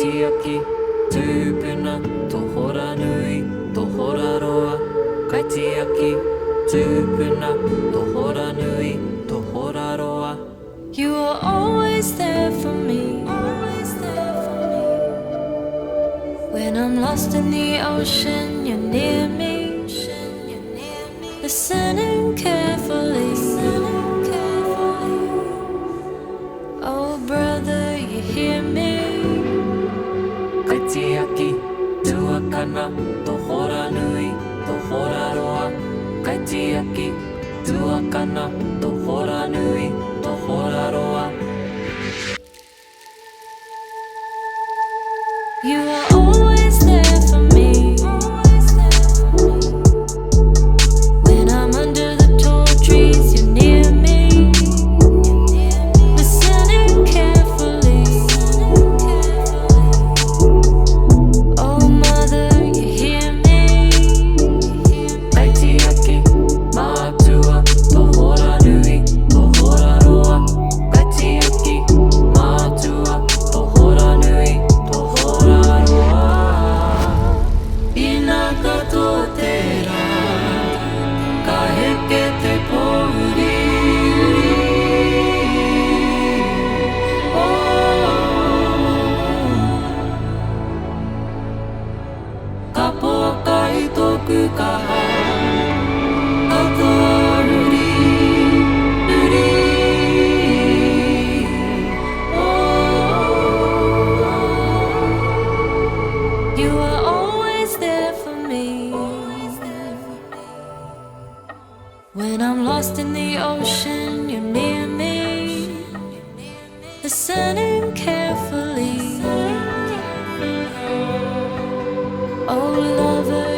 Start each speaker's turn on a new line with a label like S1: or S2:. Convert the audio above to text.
S1: Kaitiaki, tūpuna, tohora nui, tohora roa. Kaitiaki, tūpuna, tohora nui, tohora roa.
S2: You are always there for me. When I'm lost in the ocean, you're near me. Listening carefully. Oh brother, you hear me?
S1: Kaitiaki, tuakana, tohora nui, tohora roa. Kaitiaki, tuakana, tohora nui, tohora roa.
S2: You are always there for me. When I'm under the tall trees, you're near me. Listening carefully. Oh mother, you hear me?
S1: Kaitiaki, mātua, tohora nui, tohora roa. Kaitiaki, mātua, tohora nui, tohora roa. Inaka tō te rā, ka heke te pouri. Ka poaka I tōku kaha, katoa ruri, ruri.
S2: You are always there for me. When I'm lost in the ocean, you're near me. Listening carefully. Oh lover,